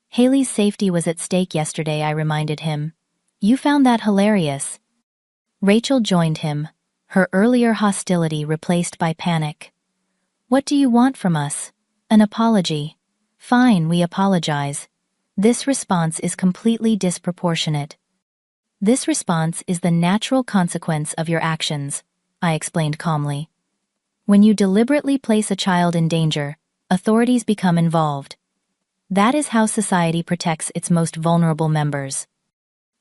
Haley's safety was at stake yesterday, I reminded him. You found that hilarious. Rachel joined him, her earlier hostility replaced by panic. What do you want from us? An apology. Fine, we apologize. This response is completely disproportionate. This response is the natural consequence of your actions, I explained calmly. When you deliberately place a child in danger, authorities become involved. That is how society protects its most vulnerable members.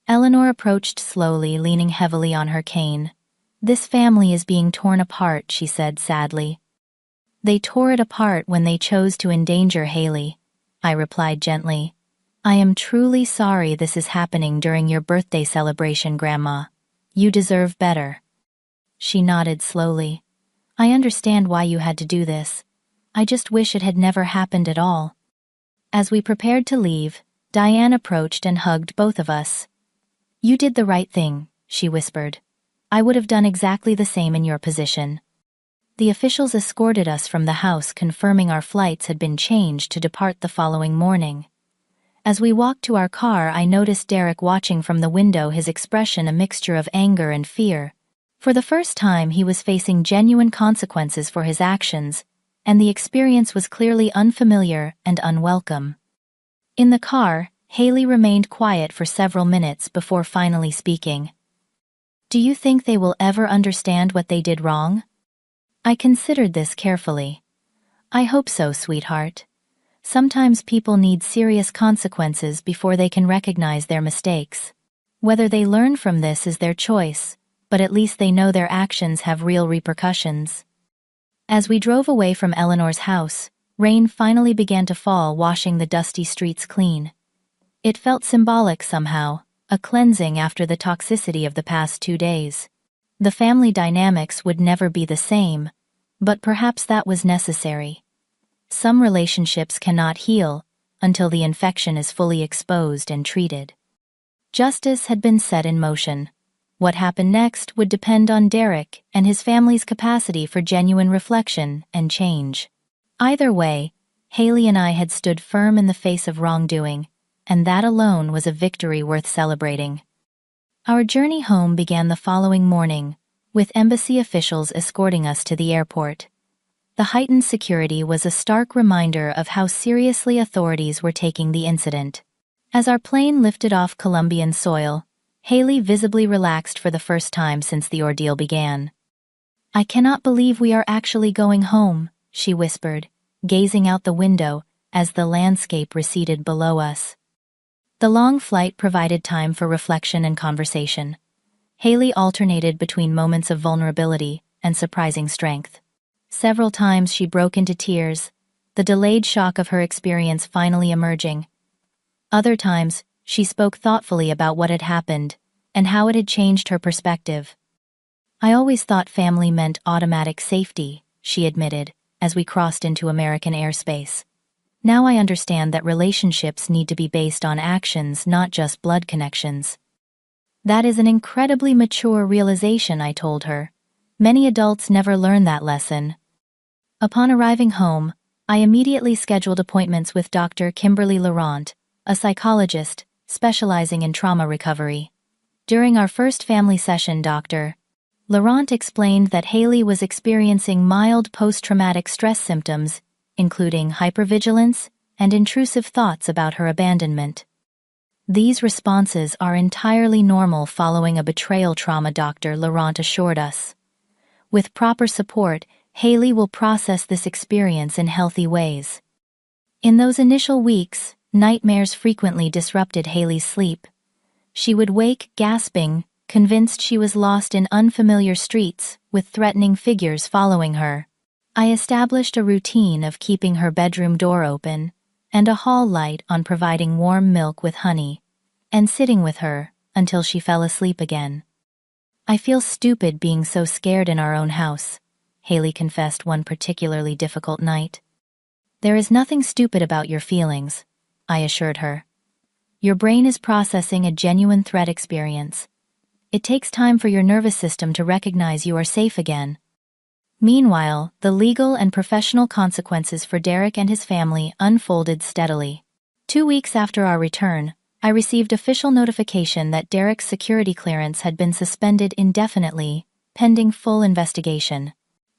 Eleanor approached slowly, leaning heavily on her cane. This family is being torn apart, she said sadly. They tore it apart when they chose to endanger Haley, I replied gently. I am truly sorry this is happening during your birthday celebration, Grandma. You deserve better. She nodded slowly. I understand why you had to do this. I just wish it had never happened at all. As we prepared to leave, Diane approached and hugged both of us. You did the right thing, she whispered. I would have done exactly the same in your position. The officials escorted us from the house, confirming our flights had been changed to depart the following morning. As we walked to our car, I noticed Derek watching from the window, his expression a mixture of anger and fear. For the first time, he was facing genuine consequences for his actions, and the experience was clearly unfamiliar and unwelcome. In the car, Haley remained quiet for several minutes before finally speaking. Do you think they will ever understand what they did wrong? I considered this carefully. I hope so, sweetheart. Sometimes people need serious consequences before they can recognize their mistakes. Whether they learn from this is their choice, but at least they know their actions have real repercussions. As we drove away from Eleanor's house, rain finally began to fall, washing the dusty streets clean. It felt symbolic somehow, a cleansing after the toxicity of the past 2 days. The family dynamics would never be the same, but perhaps that was necessary. Some relationships cannot heal until the infection is fully exposed and treated. Justice had been set in motion. What happened next would depend on Derek and his family's capacity for genuine reflection and change. Either way, Haley and I had stood firm in the face of wrongdoing, and that alone was a victory worth celebrating. Our journey home began the following morning, with embassy officials escorting us to the airport. The heightened security was a stark reminder of how seriously authorities were taking the incident. As our plane lifted off Colombian soil, Haley visibly relaxed for the first time since the ordeal began. I cannot believe we are actually going home, she whispered, gazing out the window as the landscape receded below us. The long flight provided time for reflection and conversation. Haley alternated between moments of vulnerability and surprising strength. Several times she broke into tears, the delayed shock of her experience finally emerging. Other times, she spoke thoughtfully about what had happened and how it had changed her perspective. "I always thought family meant automatic safety," she admitted, as we crossed into American airspace. "Now I understand that relationships need to be based on actions, not just blood connections." "That is an incredibly mature realization," I told her. "Many adults never learn that lesson." Upon arriving home, I immediately scheduled appointments with Dr. Kimberly Laurent, a psychologist specializing in trauma recovery. During our first family session, Dr. Laurent explained that Haley was experiencing mild post-traumatic stress symptoms, including hypervigilance and intrusive thoughts about her abandonment. "These responses are entirely normal following a betrayal trauma," Dr. Laurent assured us. "With proper support, Haley will process this experience in healthy ways." In those initial weeks, nightmares frequently disrupted Haley's sleep. She would wake gasping, convinced she was lost in unfamiliar streets with threatening figures following her. I established a routine of keeping her bedroom door open and a hall light on, providing warm milk with honey, and sitting with her until she fell asleep again. "I feel stupid being so scared in our own house," Haley confessed one particularly difficult night. "There is nothing stupid about your feelings," I assured her. "Your brain is processing a genuine threat experience. It takes time for your nervous system to recognize you are safe again." Meanwhile, the legal and professional consequences for Derek and his family unfolded steadily. 2 weeks after our return, I received official notification that Derek's security clearance had been suspended indefinitely, pending full investigation.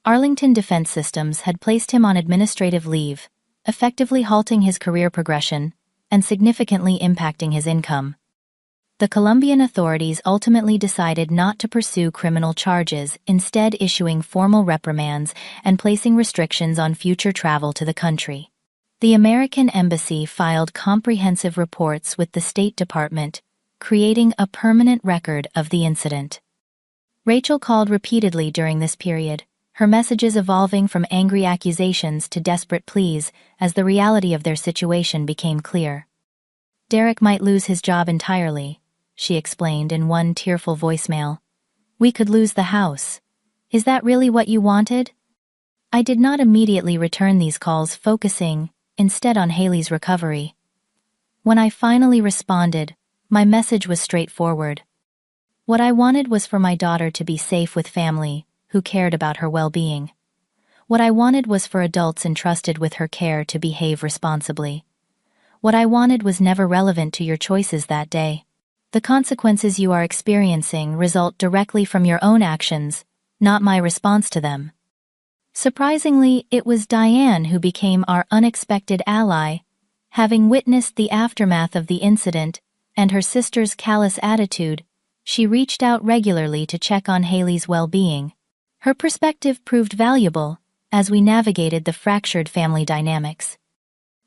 Arlington Defense Systems had placed him on administrative leave, effectively halting his career progression and significantly impacting his income. The Colombian authorities ultimately decided not to pursue criminal charges, instead issuing formal reprimands and placing restrictions on future travel to the country. The American Embassy filed comprehensive reports with the State Department, creating a permanent record of the incident. Rachel called repeatedly during this period, her messages evolving from angry accusations to desperate pleas as the reality of their situation became clear. "Derek might lose his job entirely," she explained in one tearful voicemail. "We could lose the house. Is that really what you wanted?" I did not immediately return these calls, focusing instead on Haley's recovery. When I finally responded, my message was straightforward. What I wanted was for my daughter to be safe with family who cared about her well-being. What I wanted was for adults entrusted with her care to behave responsibly. What I wanted was never relevant to your choices that day. The consequences you are experiencing result directly from your own actions, not my response to them. Surprisingly, it was Diane who became our unexpected ally. Having witnessed the aftermath of the incident and her sister's callous attitude, she reached out regularly to check on Haley's well-being. Her perspective proved valuable as we navigated the fractured family dynamics.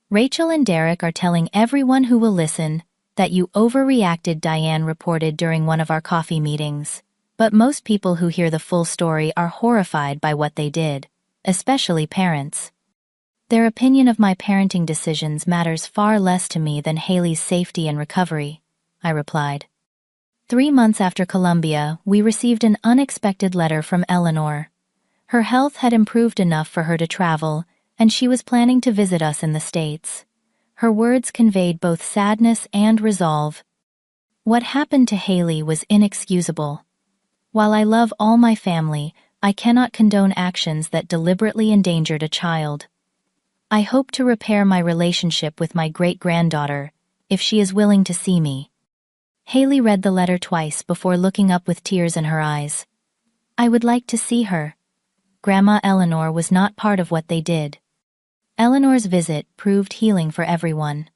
"Rachel and Derek are telling everyone who will listen that you overreacted," Diane reported during one of our coffee meetings. "But most people who hear the full story are horrified by what they did, especially parents. Their opinion of my parenting decisions matters far less to me than Haley's safety and recovery," I replied. 3 months after Colombia, we received an unexpected letter from Eleanor. Her health had improved enough for her to travel, and she was planning to visit us in the States. Her words conveyed both sadness and resolve. "What happened to Haley was inexcusable. While I love all my family, I cannot condone actions that deliberately endangered a child. I hope to repair my relationship with my great-granddaughter, if she is willing to see me." Haley read the letter twice before looking up with tears in her eyes. "I would like to see her." Grandma Eleanor was not part of what they did. Eleanor's visit proved healing for everyone.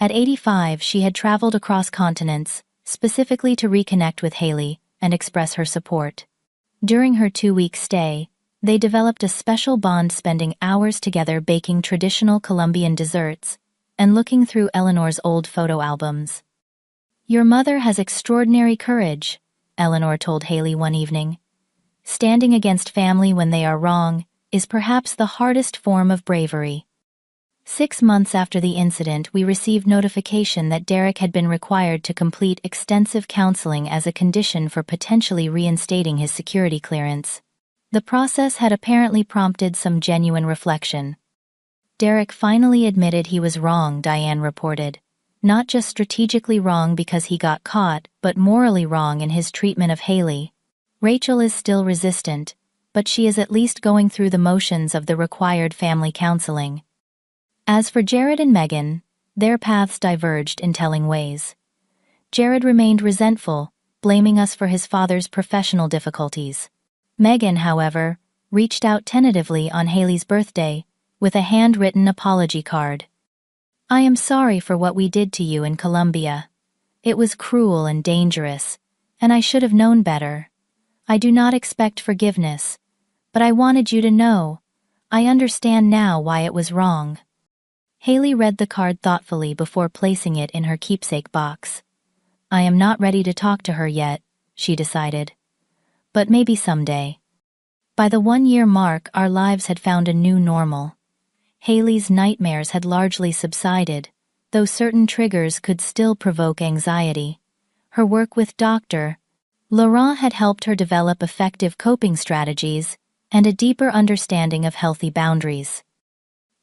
At 85, she had traveled across continents, specifically to reconnect with Haley and express her support. During her 2-week stay, they developed a special bond, spending hours together baking traditional Colombian desserts, and looking through Eleanor's old photo albums. "Your mother has extraordinary courage," Eleanor told Haley one evening. "Standing against family when they are wrong is perhaps the hardest form of bravery." 6 months after the incident, we received notification that Derek had been required to complete extensive counseling as a condition for potentially reinstating his security clearance. The process had apparently prompted some genuine reflection. "Derek finally admitted he was wrong," Diane reported. "Not just strategically wrong because he got caught, but morally wrong in his treatment of Haley. Rachel is still resistant, but she is at least going through the motions of the required family counseling." As for Jared and Megan, their paths diverged in telling ways. Jared remained resentful, blaming us for his father's professional difficulties. Megan, however, reached out tentatively on Haley's birthday with a handwritten apology card. "I am sorry for what we did to you in Colombia. It was cruel and dangerous, and I should have known better. I do not expect forgiveness, but I wanted you to know. I understand now why it was wrong." Haley read the card thoughtfully before placing it in her keepsake box. "I am not ready to talk to her yet," she decided. "But maybe someday." By the 1-year mark, our lives had found a new normal. Haley's nightmares had largely subsided, though certain triggers could still provoke anxiety. Her work with Dr. Laurent had helped her develop effective coping strategies and a deeper understanding of healthy boundaries.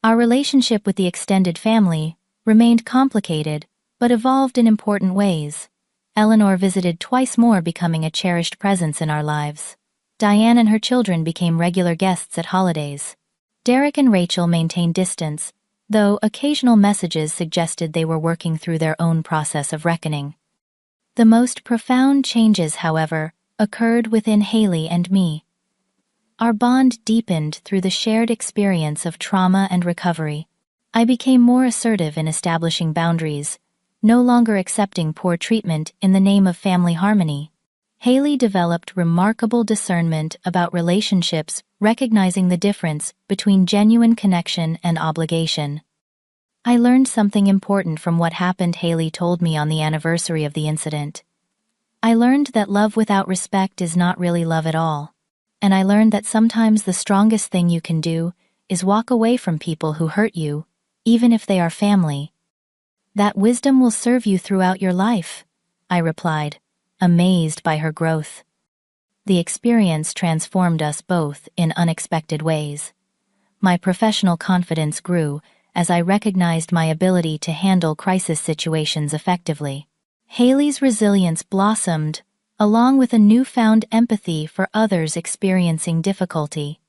Our relationship with the extended family remained complicated, but evolved in important ways. Eleanor visited twice more, becoming a cherished presence in our lives. Diane and her children became regular guests at holidays. Derek and Rachel maintained distance, though occasional messages suggested they were working through their own process of reckoning. The most profound changes, however, occurred within Haley and me. Our bond deepened through the shared experience of trauma and recovery. I became more assertive in establishing boundaries, no longer accepting poor treatment in the name of family harmony. Haley developed remarkable discernment about relationships, recognizing the difference between genuine connection and obligation. "I learned something important from what happened," Haley told me on the anniversary of the incident. "I learned that love without respect is not really love at all. And I learned that sometimes the strongest thing you can do is walk away from people who hurt you, even if they are family. That wisdom will serve you throughout your life," I replied, amazed by her growth. The experience transformed us both in unexpected ways. My professional confidence grew as I recognized my ability to handle crisis situations effectively. Haley's resilience blossomed, along with a newfound empathy for others experiencing difficulty.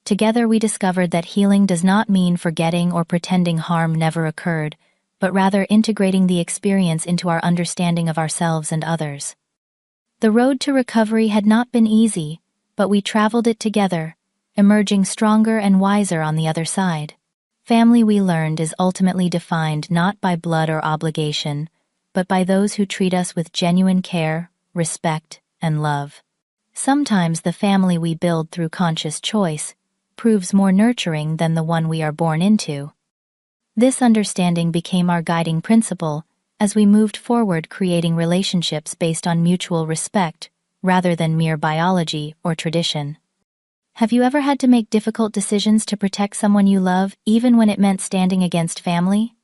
Together we discovered that healing does not mean forgetting or pretending harm never occurred, but rather integrating the experience into our understanding of ourselves and others. The road to recovery had not been easy, but we traveled it together, emerging stronger and wiser on the other side. Family, we learned, is ultimately defined not by blood or obligation, but by those who treat us with genuine care, respect, and love. Sometimes the family we build through conscious choice proves more nurturing than the one we are born into. This understanding became our guiding principle as we moved forward, creating relationships based on mutual respect rather than mere biology or tradition. Have you ever had to make difficult decisions to protect someone you love, even when it meant standing against family?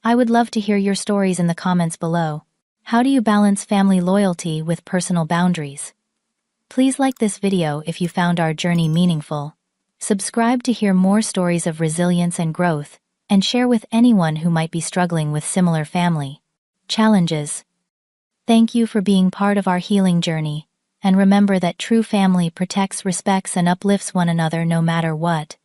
I would love to hear your stories in the comments below. How do you balance family loyalty with personal boundaries? Please like this video if you found our journey meaningful. Subscribe to hear more stories of resilience and growth, and share with anyone who might be struggling with similar family challenges. Thank you for being part of our healing journey, and remember that true family protects, respects, and uplifts one another no matter what.